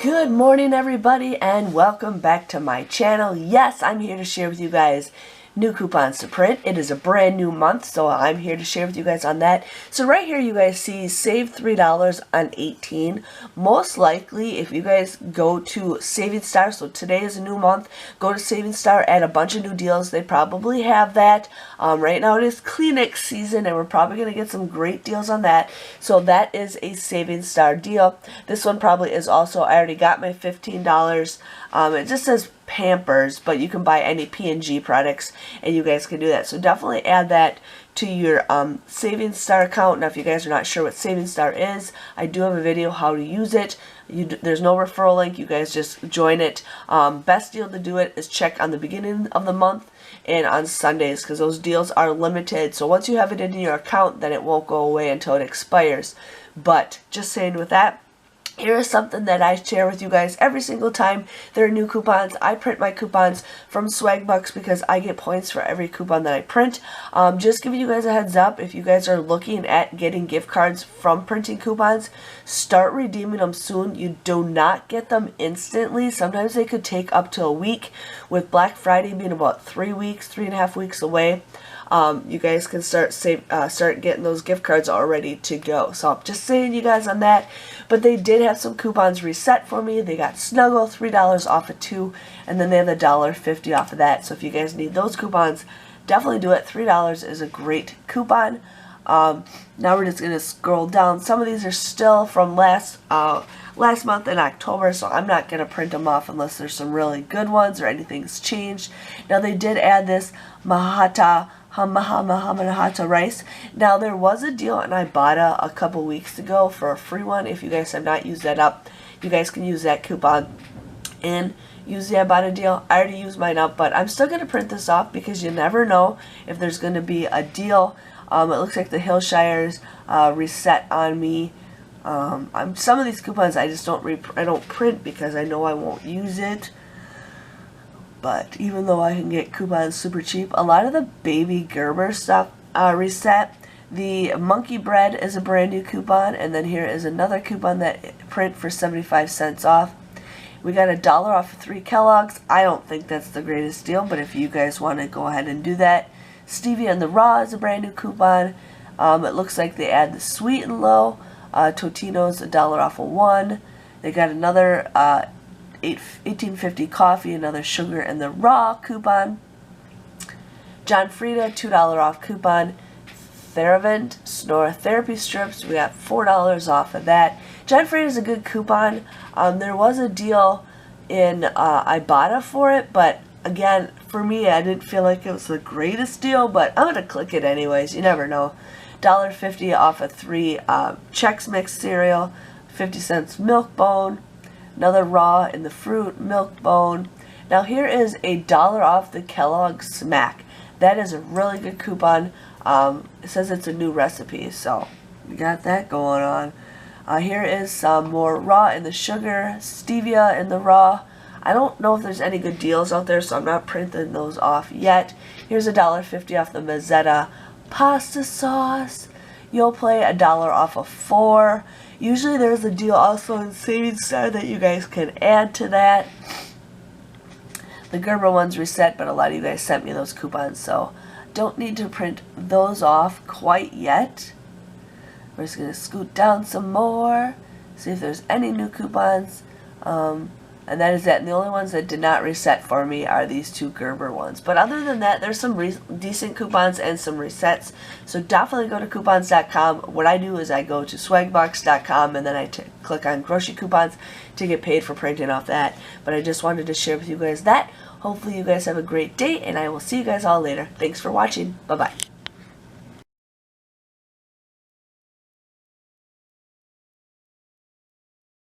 Good morning, everybody, and welcome back to my channel. Yes, I'm here to share with you guys new coupons to print. It is a brand new month, so I'm here to share with you guys on that. So right here you guys see save $3 on 18. Most likely, if you guys go to Saving Star, so today is a new month, go to Saving Star, add a bunch of new deals. They probably have that. Right now it is Kleenex season, and we're probably going to get some great deals on that. So that is a Saving Star deal. This one probably is also, I already got my $15. It just says Pampers, but you can buy any P&G products, and you guys can do that. So definitely add that to your Saving Star account. Now, if you guys are not sure what Saving Star is, I do have a video how to use it. There's no referral link. You guys just join it. Best deal to do it is check on the beginning of the month and on Sundays, because those deals are limited. So once you have it in your account, then it won't go away until it expires. But just saying with that, here is something that I share with you guys every single time there are new coupons. I print my coupons from Swagbucks because I get points for every coupon that I print. Just giving you guys a heads up, if you guys are looking at getting gift cards from printing coupons, start redeeming them soon. You do not get them instantly. Sometimes they could take up to a week, with Black Friday being about 3 weeks, 3.5 weeks away. You guys can start getting those gift cards all ready to go. So I'm just saying you guys on that. But they did have some coupons reset for me. They got Snuggle, $3 off of 2, and then they have the $1.50 off of that. So if you guys need those coupons, definitely do it. $3 is a great coupon. Now we're just gonna scroll down. Some of these are still from last month in October, so I'm not gonna print them off unless there's some really good ones or anything's changed. Now they did add this Mahata rice. Now there was a deal in Ibotta a couple weeks ago for a free one. If you guys have not used that up, you guys can use that coupon and use the Ibotta deal. I already used mine up, but I'm still going to print this off because you never know if there's going to be a deal. It looks like the Hillshires reset on me. Some of these coupons I just don't print because I know I won't use it. But even though I can get coupons super cheap, a lot of the Baby Gerber stuff reset. The Monkey Bread is a brand new coupon, and then here is another coupon that print for 75 cents off. We got $1 off of 3 Kellogg's. I don't think that's the greatest deal, but if you guys want to go ahead and do that. Stevia and the Raw is a brand new coupon. It looks like they add the Sweet and Low. Totino's $1 off of 1. They got another 1850 coffee, another Sugar and the Raw coupon. John Frieda, $2 off coupon. Theravent Snore Therapy Strips, we got $4 off of that. John Frieda is a good coupon. There was a deal in Ibotta for it, but again, for me, I didn't feel like it was the greatest deal, but I'm going to click it anyways. You never know. $1.50 off of 3 Chex Mix cereal, 50 cents Milk Bone, another Raw in the Fruit Milk Bone. Now here is $1 off the Kellogg's Smack. That is a really good coupon. It says it's a new recipe, so we got that going on. Here is some more Raw in the Sugar, Stevia in the Raw. I don't know if there's any good deals out there, so I'm not printing those off yet. Here's $1.50 off the Mazzetta pasta sauce. You'll play $1 off of 4. Usually there's a deal also in Saving Star that you guys can add to that. The Gerber one's reset, but a lot of you guys sent me those coupons, so don't need to print those off quite yet. We're just going to scoot down some more, see if there's any new coupons. And that is that. And the only ones that did not reset for me are these 2 Gerber ones. But other than that, there's some decent coupons and some resets. So definitely go to coupons.com. What I do is I go to swagbox.com and then I click on grocery coupons to get paid for printing off that. But I just wanted to share with you guys that. Hopefully you guys have a great day, and I will see you guys all later. Thanks for watching. Bye-bye.